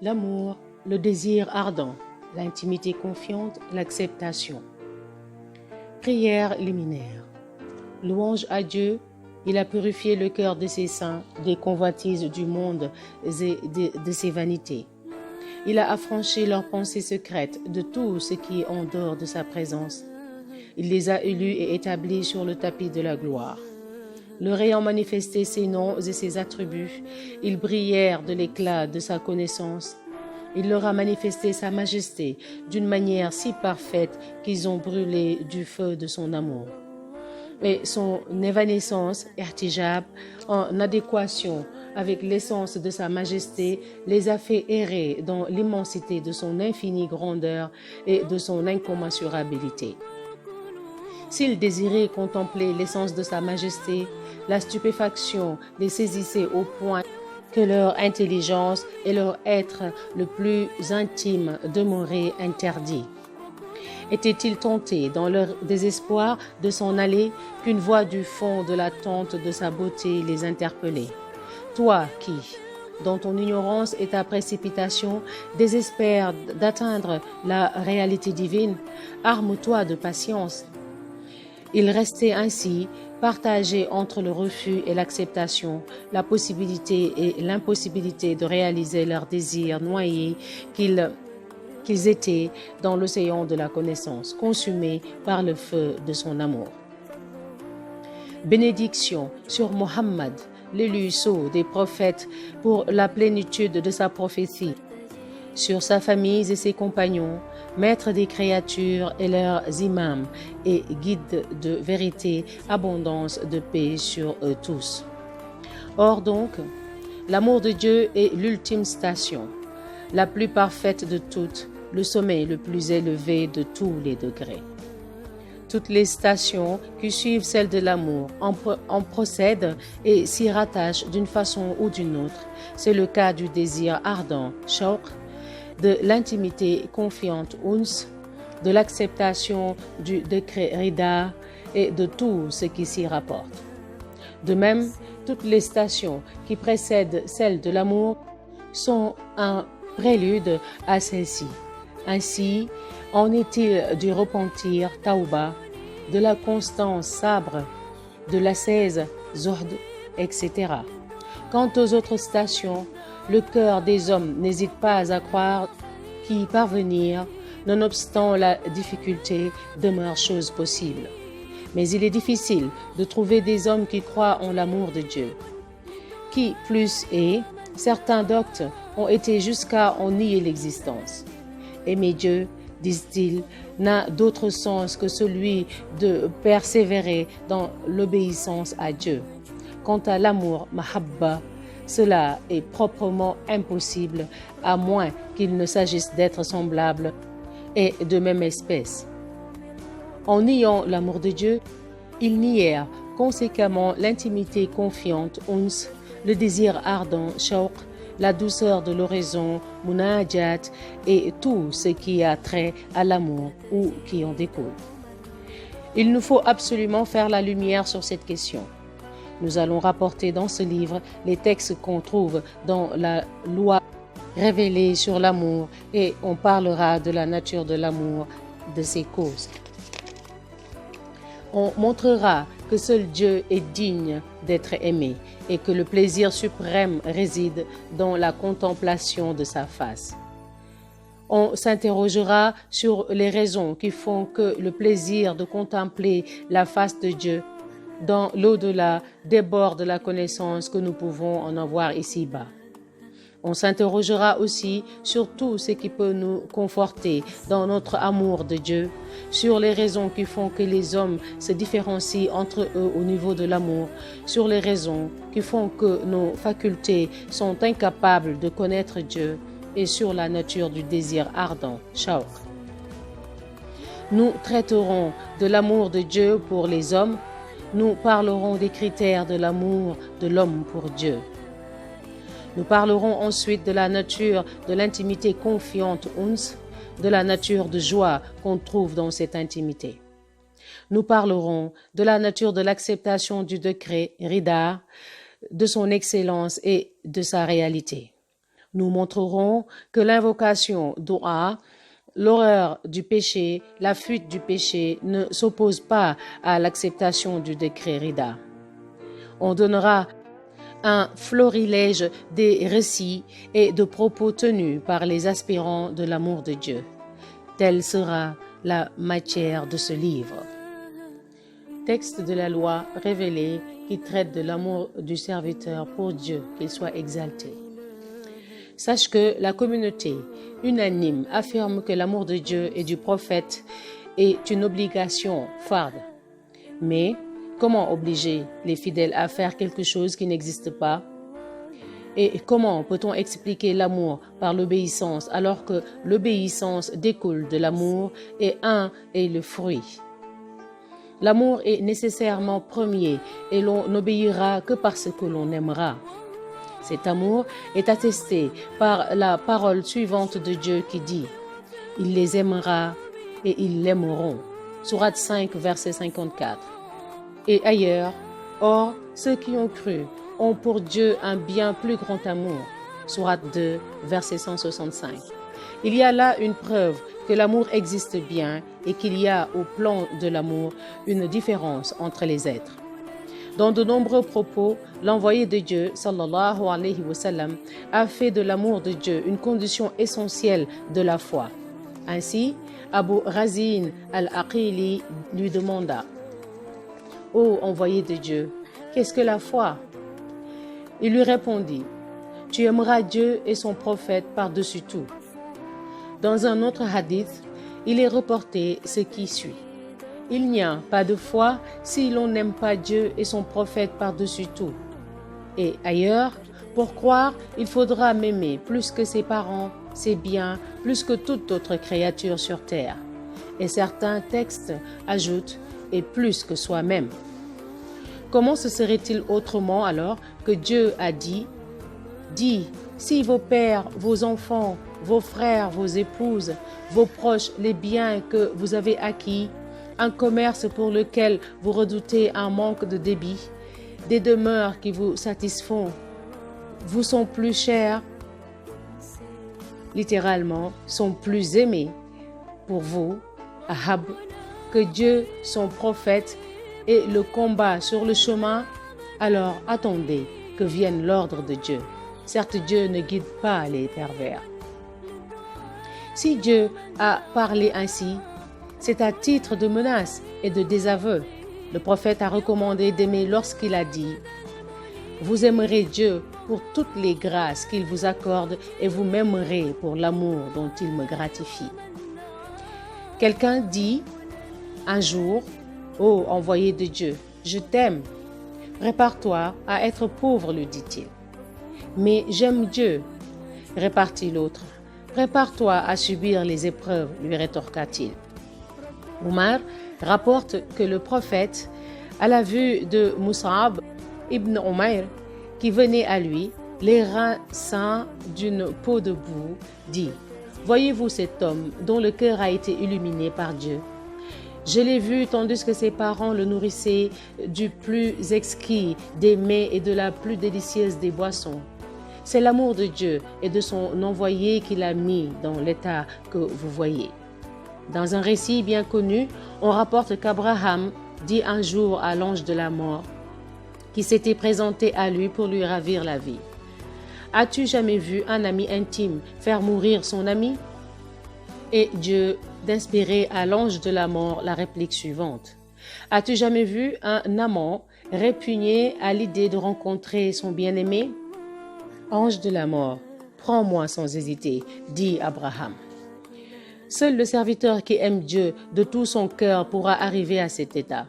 L'amour, le désir ardent, l'intimité confiante, l'acceptation. Prière liminaire. Louange à Dieu, il a purifié le cœur de ses saints des convoitises du monde et de ses vanités. Il a affranchi leurs pensées secrètes de tout ce qui est en dehors de sa présence. Il les a élus et établis sur le tapis de la gloire. Leur ayant manifesté ses noms et ses attributs, ils brillèrent de l'éclat de sa connaissance. Il leur a manifesté sa majesté d'une manière si parfaite qu'ils ont brûlé du feu de son amour. Et son évanescence, irtijab, en adéquation avec l'essence de sa majesté, les a fait errer dans l'immensité de son infinie grandeur et de son incommensurabilité. S'ils désiraient contempler l'essence de sa majesté, la stupéfaction les saisissait au point que leur intelligence et leur être le plus intime demeuraient interdits. Étaient-ils tentés, dans leur désespoir, de s'en aller, qu'une voix du fond de la tente de sa beauté les interpellait? Toi qui, dans ton ignorance et ta précipitation, désespères d'atteindre la réalité divine, arme-toi de patience. Ils restaient ainsi, partagés entre le refus et l'acceptation, la possibilité et l'impossibilité de réaliser leurs désirs noyés qu'ils étaient dans l'océan de la connaissance, consumés par le feu de son amour. Bénédiction sur Mohammed, l'élu sceau des prophètes pour la plénitude de sa prophétie, sur sa famille et ses compagnons, maîtres des créatures et leurs imams et guides de vérité, abondance de paix sur eux tous. Or donc, l'amour de Dieu est l'ultime station, la plus parfaite de toutes, le sommet le plus élevé de tous les degrés. Toutes les stations qui suivent celle de l'amour en procèdent et s'y rattachent d'une façon ou d'une autre. C'est le cas du désir ardent, shawq, de l'intimité confiante, uns, de l'acceptation du décret rida et de tout ce qui s'y rapporte. De même, toutes les stations qui précèdent celle de l'amour sont un prélude à celle-ci. Ainsi, en est-il du repentir, tauba, de la constance, sabre, de l'ascèse, zuhd, etc. Quant aux autres stations, le cœur des hommes n'hésite pas à croire qu'y parvenir, nonobstant la difficulté, demeure chose possible. Mais il est difficile de trouver des hommes qui croient en l'amour de Dieu. Qui plus est, certains doctes ont été jusqu'à en nier l'existence. Aimer Dieu, disent-ils, n'a d'autre sens que celui de persévérer dans l'obéissance à Dieu. Quant à l'amour, mahabba, cela est proprement impossible, à moins qu'il ne s'agisse d'êtres semblables et de même espèce. En niant l'amour de Dieu, ils nièrent conséquemment l'intimité confiante, uns, le désir ardent, shawq, la douceur de l'oraison, munajat, et tout ce qui a trait à l'amour ou qui en découle. Il nous faut absolument faire la lumière sur cette question. Nous allons rapporter dans ce livre les textes qu'on trouve dans la loi révélée sur l'amour et on parlera de la nature de l'amour, de ses causes. On montrera que seul Dieu est digne d'être aimé et que le plaisir suprême réside dans la contemplation de sa face. On s'interrogera sur les raisons qui font que le plaisir de contempler la face de Dieu dans l'au-delà déborde la connaissance que nous pouvons en avoir ici-bas. On s'interrogera aussi sur tout ce qui peut nous conforter dans notre amour de Dieu, sur les raisons qui font que les hommes se différencient entre eux au niveau de l'amour, sur les raisons qui font que nos facultés sont incapables de connaître Dieu et sur la nature du désir ardent, shawq. Nous traiterons de l'amour de Dieu pour les hommes, nous parlerons des critères de l'amour de l'homme pour Dieu. Nous parlerons ensuite de la nature de l'intimité confiante, uns, de la nature de joie qu'on trouve dans cette intimité. Nous parlerons de la nature de l'acceptation du décret, rida, de son excellence et de sa réalité. Nous montrerons que l'invocation dua, l'horreur du péché, la fuite du péché ne s'oppose pas à l'acceptation du décret Rida. On donnera un florilège des récits et de propos tenus par les aspirants de l'amour de Dieu. Telle sera la matière de ce livre. Texte de la loi révélé qui traite de l'amour du serviteur pour Dieu, qu'il soit exalté. Sache que la communauté unanime affirme que l'amour de Dieu et du prophète est une obligation farde. Mais comment obliger les fidèles à faire quelque chose qui n'existe pas? Et comment peut-on expliquer l'amour par l'obéissance alors que l'obéissance découle de l'amour et un est le fruit? L'amour est nécessairement premier et l'on n'obéira que parce que l'on aimera. Cet amour est attesté par la parole suivante de Dieu qui dit « Il les aimera et ils l'aimeront » Sourate 5, verset 54. Et ailleurs, « Or, ceux qui ont cru ont pour Dieu un bien plus grand amour » Sourate 2, verset 165. Il y a là une preuve que l'amour existe bien et qu'il y a au plan de l'amour une différence entre les êtres. Dans de nombreux propos, l'envoyé de Dieu, sallallahu alayhi wa sallam, a fait de l'amour de Dieu une condition essentielle de la foi. Ainsi, Abu Razin al-Aqili lui demanda « Ô envoyé de Dieu, qu'est-ce que la foi ?» Il lui répondit « Tu aimeras Dieu et son prophète par-dessus tout. » Dans un autre hadith, il est reporté ce qui suit. Il n'y a pas de foi si l'on n'aime pas Dieu et son prophète par-dessus tout. Et ailleurs, pour croire, il faudra m'aimer plus que ses parents, ses biens, plus que toute autre créature sur terre. Et certains textes ajoutent « et plus que soi-même ». Comment se serait-il autrement alors que Dieu a dit « Dis, si vos pères, vos enfants, vos frères, vos épouses, vos proches, les biens que vous avez acquis, un commerce pour lequel vous redoutez un manque de débit, des demeures qui vous satisfont, vous sont plus chers, littéralement, sont plus aimés pour vous, ahab, que Dieu, son prophète et le combat sur le chemin, alors attendez que vienne l'ordre de Dieu. Certes, Dieu ne guide pas les pervers. Si Dieu a parlé ainsi, c'est à titre de menace et de désaveu. Le prophète a recommandé d'aimer lorsqu'il a dit « Vous aimerez Dieu pour toutes les grâces qu'il vous accorde et vous m'aimerez pour l'amour dont il me gratifie. » Quelqu'un dit un jour « Ô envoyé de Dieu, je t'aime. Prépare-toi à être pauvre, lui dit-il. »« Mais j'aime Dieu, répartit l'autre. Prépare-toi à subir les épreuves, lui rétorqua-t-il. Omar rapporte que le prophète, à la vue de Mus'ab ibn Umayr, qui venait à lui, les reins saints d'une peau de boue, dit « Voyez-vous cet homme dont le cœur a été illuminé par Dieu? Je l'ai vu tandis que ses parents le nourrissaient du plus exquis des mets et de la plus délicieuse des boissons. C'est l'amour de Dieu et de son envoyé qui l'a mis dans l'état que vous voyez. » Dans un récit bien connu, on rapporte qu'Abraham dit un jour à l'ange de la mort, qui s'était présenté à lui pour lui ravir la vie, « As-tu jamais vu un ami intime faire mourir son ami ?» Et Dieu d'inspirer à l'ange de la mort la réplique suivante, « As-tu jamais vu un amant répugner à l'idée de rencontrer son bien-aimé ?» Ange de la mort, prends-moi sans hésiter, dit Abraham. Seul le serviteur qui aime Dieu de tout son cœur pourra arriver à cet état.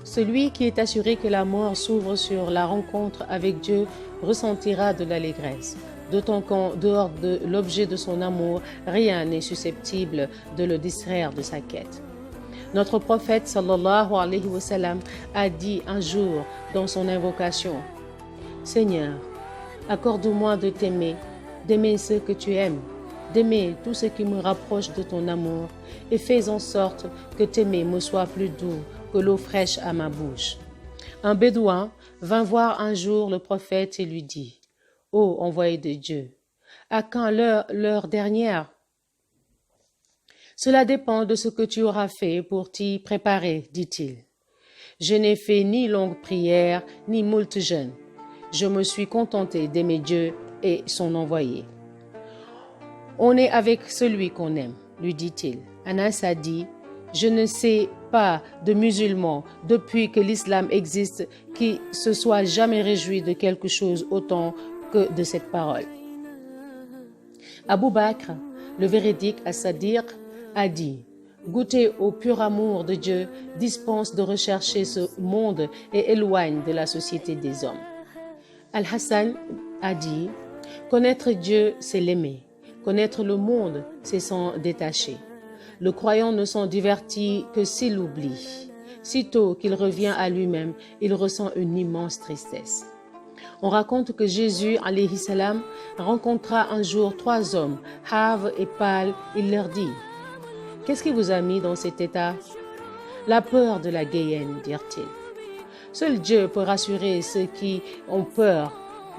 Celui qui est assuré que la mort s'ouvre sur la rencontre avec Dieu ressentira de l'allégresse, d'autant qu'en dehors de l'objet de son amour, rien n'est susceptible de le distraire de sa quête. Notre prophète sallallahu alayhi wa sallam a dit un jour dans son invocation, « Seigneur, accorde-moi de t'aimer, d'aimer ceux que tu aimes, d'aimer tout ce qui me rapproche de ton amour, et fais en sorte que t'aimer me soit plus doux que l'eau fraîche à ma bouche. » Un bédouin vint voir un jour le prophète et lui dit, « Ô envoyé de Dieu, À quand l'heure dernière? Cela dépend de ce que tu auras fait pour t'y préparer, dit-il. Je n'ai fait ni longue prière, ni moult jeûnes. Je me suis contenté d'aimer Dieu et son envoyé. On est avec celui qu'on aime, lui dit-il. Anas a dit, je ne sais pas de musulman depuis que l'islam existe qui se soit jamais réjoui de quelque chose autant que de cette parole. Abu Bakr, le véridique as-Sadiq, a dit, goûter au pur amour de Dieu dispense de rechercher ce monde et éloigne de la société des hommes. Al-Hassan a dit, connaître Dieu, c'est l'aimer. Connaître le monde, c'est s'en détacher. Le croyant ne s'en divertit que s'il l'oublie. Sitôt qu'il revient à lui-même, il ressent une immense tristesse. On raconte que Jésus, alayhi salam, rencontra un jour 3 hommes, hâves et pâles. Il leur dit, « Qu'est-ce qui vous a mis dans cet état ?»« La peur de la Guéhenne, dirent-ils. »« Seul Dieu peut rassurer ceux qui ont peur,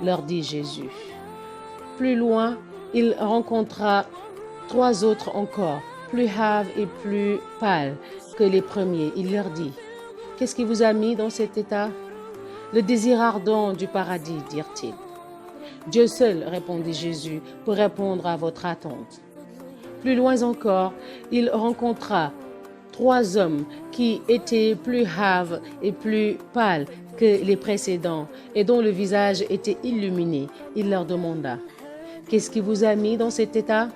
leur dit Jésus. » Plus loin, il rencontra 3 autres encore, plus hâves et plus pâles que les premiers. Il leur dit, « Qu'est-ce qui vous a mis dans cet état ?»« Le désir ardent du paradis, dirent-ils. »« Dieu seul, répondit Jésus, peut répondre à votre attente. » Plus loin encore, il rencontra 3 hommes qui étaient plus hâves et plus pâles que les précédents et dont le visage était illuminé. Il leur demanda, « Qu'est-ce qui vous a mis dans cet état ?»«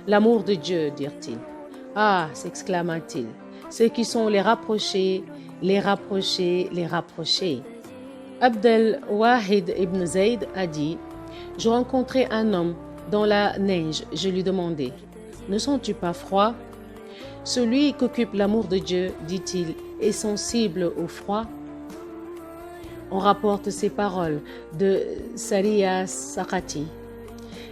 L'amour de Dieu, dirent-ils. »« Ah, s'exclama-t-il, ceux qui sont les rapprochés, les rapprochés, les rapprochés. » Abdel Wahid ibn Zayd a dit, « Je rencontrai un homme dans la neige. Je lui demandai, « Ne sens-tu pas froid ?» Celui qu'occupe l'amour de Dieu, dit-il, est sensible au froid. On rapporte ces paroles de Sariya Sakati.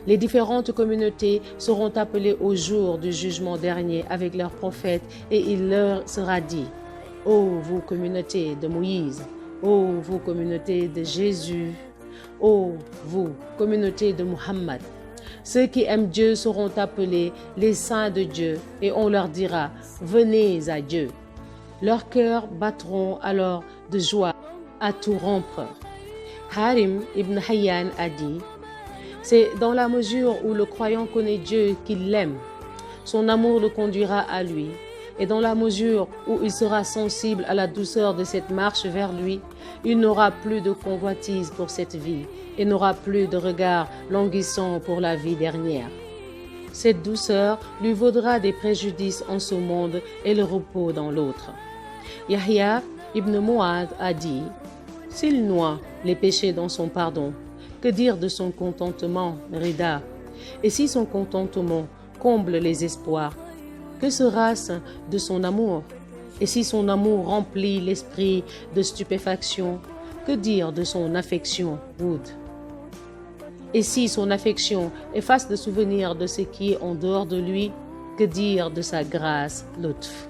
Les différentes communautés seront appelées au jour du jugement dernier avec leurs prophètes et il leur sera dit, « Ô vous communautés de Moïse, ô vous communautés de Jésus, ô vous communautés de Muhammad. » Ceux qui aiment Dieu seront appelés les saints de Dieu et on leur dira, « Venez à Dieu. » Leurs cœurs battront alors de joie à tout rompre. Harim ibn Hayyan a dit, « C'est dans la mesure où le croyant connaît Dieu qu'il l'aime. Son amour le conduira à lui. Et dans la mesure où il sera sensible à la douceur de cette marche vers lui, il n'aura plus de convoitise pour cette vie et n'aura plus de regard languissant pour la vie dernière. Cette douceur lui vaudra des préjudices en ce monde et le repos dans l'autre. » Yahya ibn Mu'adh a dit, « S'il noie les péchés dans son pardon, que dire de son contentement, Rida? Et si son contentement comble les espoirs, que sera-ce de son amour? Et si son amour remplit l'esprit de stupéfaction, que dire de son affection, Woud? Et si son affection efface le souvenir de ce qui est en dehors de lui, que dire de sa grâce, Lutf?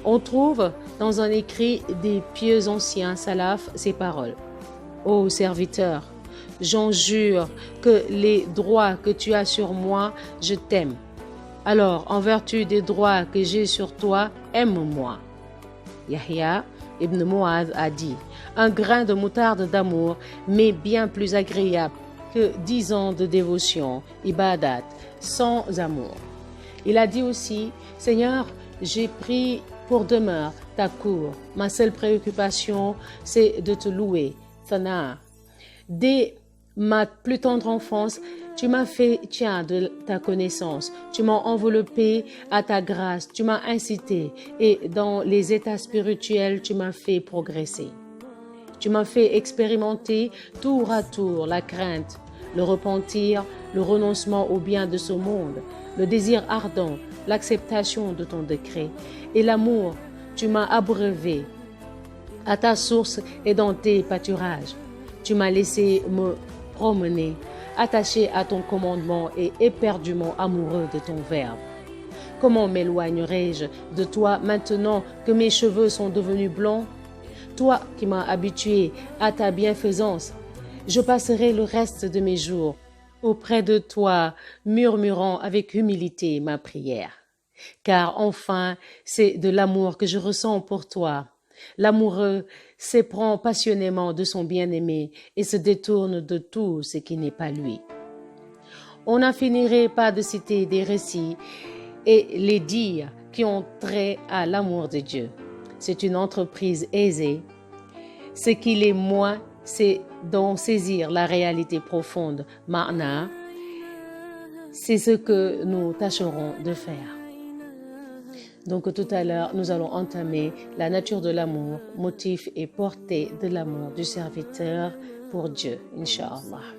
On trouve dans un écrit des pieux anciens salaf ces paroles. Ô serviteur, j'en jure que les droits que tu as sur moi, je t'aime. Alors, en vertu des droits que j'ai sur toi, aime-moi. Yahya ibn Mu'adh a dit, un grain de moutarde d'amour m'est bien plus agréable que 10 ans de dévotion, ibadat, sans amour. Il a dit aussi, Seigneur, j'ai pris pour demeure ta cour. Ma seule préoccupation, c'est de te louer. Thana. Dès ma plus tendre enfance, tu m'as fait tien de ta connaissance, tu m'as enveloppé à ta grâce, tu m'as incité et dans les états spirituels, tu m'as fait progresser. Tu m'as fait expérimenter tour à tour la crainte, le repentir, le renoncement au bien de ce monde, le désir ardent, l'acceptation de ton décret et l'amour. Tu m'as abreuvé à ta source et dans tes pâturages. Tu m'as laissé me promener, attaché à ton commandement et éperdument amoureux de ton verbe. Comment m'éloignerai-je de toi maintenant que mes cheveux sont devenus blonds? Toi qui m'as habitué à ta bienfaisance, je passerai le reste de mes jours auprès de toi, murmurant avec humilité ma prière. Car enfin, c'est de l'amour que je ressens pour toi. L'amoureux s'éprend passionnément de son bien-aimé et se détourne de tout ce qui n'est pas lui. On n'en finirait pas de citer des récits et les dires qui ont trait à l'amour de Dieu. C'est une entreprise aisée. Ce qu'il est moins, c'est d'en saisir la réalité profonde. Ma'na, c'est ce que nous tâcherons de faire. Donc tout à l'heure, nous allons entamer la nature de l'amour, motif et portée de l'amour du serviteur pour Dieu, Inch'Allah.